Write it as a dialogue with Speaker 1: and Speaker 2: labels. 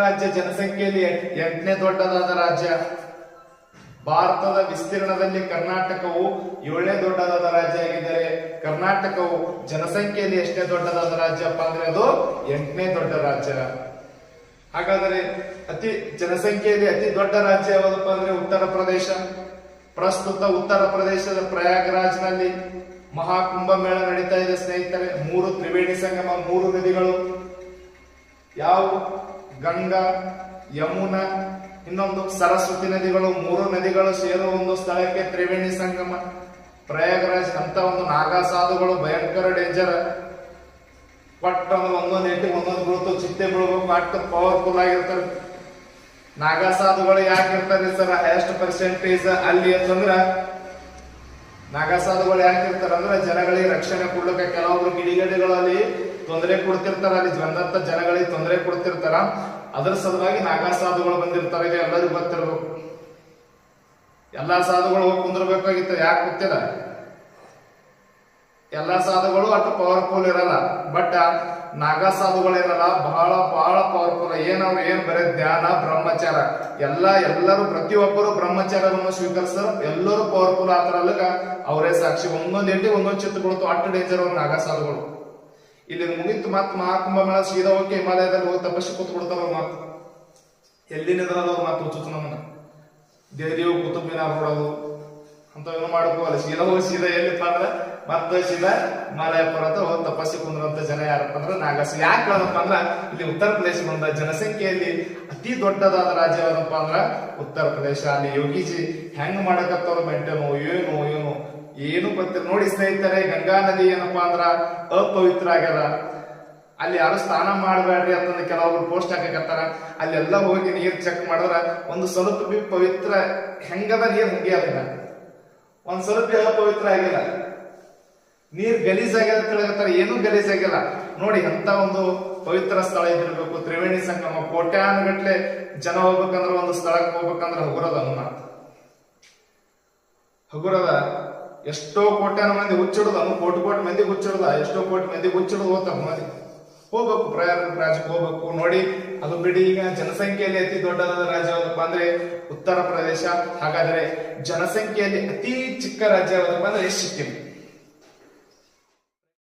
Speaker 1: ರಾಜ್ಯ ಜನಸಂಖ್ಯೆಯಲ್ಲಿ 8ನೇ ದೊಡ್ಡದಾದ ರಾಜ್ಯ. ಭಾರತದ ವಿಸ್ತೀರ್ಣದಲ್ಲಿ ಕರ್ನಾಟಕವು 7ನೇ ದೊಡ್ಡದಾದ ರಾಜ್ಯ ಆಗಿದ್ದರೆ ಕರ್ನಾಟಕವು ಜನಸಂಖ್ಯೆಯಲ್ಲಿ ಎಷ್ಟೇ ದೊಡ್ಡದಾದ ರಾಜ್ಯಪ್ಪ ಅಂದ್ರೆ ಅದು 8ನೇ ದೊಡ್ಡ ರಾಜ್ಯ. ಹಾಗಾದರೆ ಜನಸಂಖ್ಯೆಯಲ್ಲಿ ಅತಿ ದೊಡ್ಡ ರಾಜ್ಯ ಯಾವುದಪ್ಪ ಅಂದ್ರೆ ಉತ್ತರ ಪ್ರದೇಶ. ಪ್ರಸ್ತುತ ಉತ್ತರ ಪ್ರದೇಶದ ಪ್ರಯಾಗ್ರಾಜ್ನಲ್ಲಿ ಮಹಾಕುಂಭಮೇಳ ನಡೀತಾ ಇದೆ ಸ್ನೇಹಿತರೆ. 3 ತ್ರಿವೇಣಿ ಸಂಗಮ, 3 ನದಿಗಳು ಯಾವ ಗಂಗಾ, ಯಮುನಾ, ಇನ್ನೊಂದು ಸರಸ್ವತಿ ನದಿಗಳು, 3 ನದಿಗಳು ಸೇರುವ ಒಂದು ಸ್ಥಳಕ್ಕೆ ತ್ರಿವೇಣಿ ಸಂಗಮ ಪ್ರಯಾಗರಾಜ್ ಅಂತ ಒಂದು ನಾಗಾ ಸಾಧುಗಳು ಭಯಂಕರ ಡೇಂಜರ್. ಬಟ್ ಒಂದೊಂದು ಏಟಿಗೆ ಒಂದೊಂದು ಬೀಳ್ತು, ಚಿತ್ತೆ ಬೀಳ್ಬೇಕು, ಅಷ್ಟು ಪವರ್ಫುಲ್ ಆಗಿರ್ತಾರೆ. ನಾಗಾ ಸಾಧುಗಳು ಯಾಕೆ ಇರ್ತಾರೆ ಸರ್ ಹೈಯೆಸ್ಟ್ ಪರ್ಸೆಂಟೇಜ್ ಅಲ್ಲಿ ಅಂತಂದ್ರ, ನಾಗಾ ಸಾಧುಗಳು ಯಾಕೆ ಇರ್ತಾರ ಅಂದ್ರೆ ಜನಗಳಿಗೆ ರಕ್ಷಣೆ ಕೊಡ್ಲಿಕ್ಕೆ ಕೆಲವೊಬ್ರು ಗಿಡಿಗಡಿಗಳಲ್ಲಿ ತೊಂದರೆ ಕೊಡ್ತಿರ್ತಾರ, ಅಲ್ಲಿ ಬಂದಂತ ಜನಗಳಿಗೆ ತೊಂದರೆ ಕೊಡ್ತಿರ್ತಾರ. ಅದರ ಸಲುವಾಗಿ ನಾಗಾ ಸಾಧುಗಳು ಬಂದಿರ್ತಾರೆ. ಇದು ಎಲ್ಲರಿಗೂ ಗೊತ್ತಿರ್ಬೇಕು. ಎಲ್ಲಾ ಸಾಧುಗಳು ಹೋಗಿ ಕುಂದ್ರಬೇಕಾಗಿತ್ತು. ಯಾಕೆ ಗೊತ್ತಿಲ್ಲ, ಎಲ್ಲಾ ಸಾಧುಗಳು ಅಷ್ಟು ಪವರ್ಫುಲ್ ಇರಲ್ಲ. ಬಟ್ ನಾಗಾ ಸಾಧುಗಳು ಏನಲ್ಲ ಬಹಳ ಬಹಳ ಪವರ್ಫುಲ್. ಏನವ್ರು ಏನ್ ಬರೀ ಧ್ಯಾನ ಬ್ರಹ್ಮಚಾರ ಎಲ್ಲರೂ ಪ್ರತಿಯೊಬ್ಬರು ಬ್ರಹ್ಮಚಾರವನ್ನು ಸ್ವೀಕರಿಸ್ತಾರ. ಎಲ್ಲರೂ ಪವರ್ಫುಲ್ ಆತರ ಅಲ್ಲಗ ಅವರೇ ಸಾಕ್ಷಿ. ಒಂದೊಂದ್ ಎಟ್ಟಿ ಒಂದೊಂದು ಚಿತ್ತು ಕೊಡ್ತು, ಅಷ್ಟು ಡೇಂಜರ್ ಅವ್ರು ನಾಗಾ ಸಾಧುಗಳು. ಇಲ್ಲಿ ಮುಗಿತು ಮತ್ ಮಹಾಕುಂಭಮೇಳ ಸೀದಾ ಹೋಗಿ ಹಿಮಾಲಯದಲ್ಲಿ ಹೋಗಿ ತಪಸ್ಸಿ ಕೂತ್ ಬಿಡ್ತಾರ. ಮಾತು ಎಲ್ಲಿನಿದ್ರಲ್ಲ ಮಾತು ಹುಚ್ಚು ನಮ್ಮನ್ನ ದೇವ್ ಕುತುಬ್ ಮಿನಾರ್ ನೋಡೋದು ಅಂತ ಏನು ಮಾಡ್ಕೋಲ್ಲ. ಸೀದಾ ಹೋಗಿ ಸೀದಾ ಎಲ್ಲಿಪ್ಪ ಅಂದ್ರೆ ಮತ್ತೆ ಸೀದಾ ಹಿಮಾಲಯ ಪರ್ವತ ಹೋಗಿ ತಪಸ್ಸಿ ಕುಂದ್ರಂತ ಜನ ಯಾರಪ್ಪ ಅಂದ್ರೆ ನಾಗಾಸ. ಯಾಕೆ ಹೇಳಪ್ಪ ಅಂದ್ರ ಇಲ್ಲಿ ಉತ್ತರ ಪ್ರದೇಶ ಬಂದ ಜನಸಂಖ್ಯೆಯಲ್ಲಿ ಅತಿ ದೊಡ್ಡದಾದ ರಾಜ್ಯ ಯಾವ್ದಪ್ಪ ಅಂದ್ರ ಉತ್ತರ ಪ್ರದೇಶ. ಅಲ್ಲಿ ಯೋಗಿಜಿ ಹೆಂಗ್ ಮಾಡಕತ್ತವ್ರು ಮೆಂಟೇನು ಏನು ಗೊತ್ತಿಲ್ಲ ನೋಡಿ ಸ್ನೇಹಿತರೆ. ಗಂಗಾ ನದಿ ಏನಪ್ಪಾ ಅಂದ್ರ ಅಪವಿತ್ರ ಆಗ್ಯದ, ಅಲ್ಲಿ ಯಾರು ಸ್ನಾನ ಮಾಡಬೇಡ್ರಿ ಅಂತಂದ್ರೆ ಕೆಲವೊಬ್ರು ಪೋಸ್ಟ್ ಹಾಕಕತ್ತಾರ. ಅಲ್ಲೆಲ್ಲ ಹೋಗಿ ನೀರ್ ಚೆಕ್ ಮಾಡಿದ್ರ ಒಂದು ಸ್ವಲ್ಪ ಬಿ ಪವಿತ್ರ ಹೆಂಗದ ನೀರ್ ಹಂಗೆ ಅದ, ಒಂದ್ ಸ್ವಲ್ಪ ಅಪವಿತ್ರ ಆಗಿಲ್ಲ. ನೀರ್ ಗಲೀಜ್ ಆಗ್ಯದ ತಿಳಗತ್ತಾರ, ಏನೂ ಗಲೀಜ್ ಆಗಿಲ್ಲ. ನೋಡಿ ಅಂತ ಒಂದು ಪವಿತ್ರ ಸ್ಥಳ ಇದಿರ್ಬೇಕು. ತ್ರಿವೇಣಿ ಸಂಗಮ ಕೋಟ್ಯಾನುಗಟ್ಲೆ ಜನ ಹೋಗ್ಬೇಕಂದ್ರ ಒಂದು ಸ್ಥಳಕ್ಕೆ ಹೋಗ್ಬೇಕಂದ್ರ ಹಗುರದ ಹಗುರದ ಎಷ್ಟೋ ಕೋಟ್ಯಾನು ಮಂದಿ ಹುಚ್ಚಿಡುದ, ಕೋಟಿ ಮಂದಿ ಹುಚ್ಚಿಡುದ, ಎಷ್ಟೋ ಕೋಟಿ ಮಂದಿ ಹುಚ್ಚಿಡುದು ಹೋಗ್ತಾರ ಮಂದಿ. ಹೋಗ್ಬೇಕು ಪ್ರಯಾಗರಾಜ್ಗೆ ಹೋಗ್ಬೇಕು. ನೋಡಿ ಅದು ಬಿಡಿ. ಈಗ ಜನಸಂಖ್ಯೆಯಲ್ಲಿ ಅತಿ ದೊಡ್ಡದಾದ ರಾಜ್ಯ ಯಾವ್ದಪ್ಪ ಅಂದ್ರೆ ಉತ್ತರ ಪ್ರದೇಶ. ಹಾಗಾದ್ರೆ ಜನಸಂಖ್ಯೆಯಲ್ಲಿ ಅತಿ ಚಿಕ್ಕ ರಾಜ್ಯ ಯಾವ್ದಪ್ಪ ಅಂದ್ರೆ ಸಿಕ್ಕಿಂ.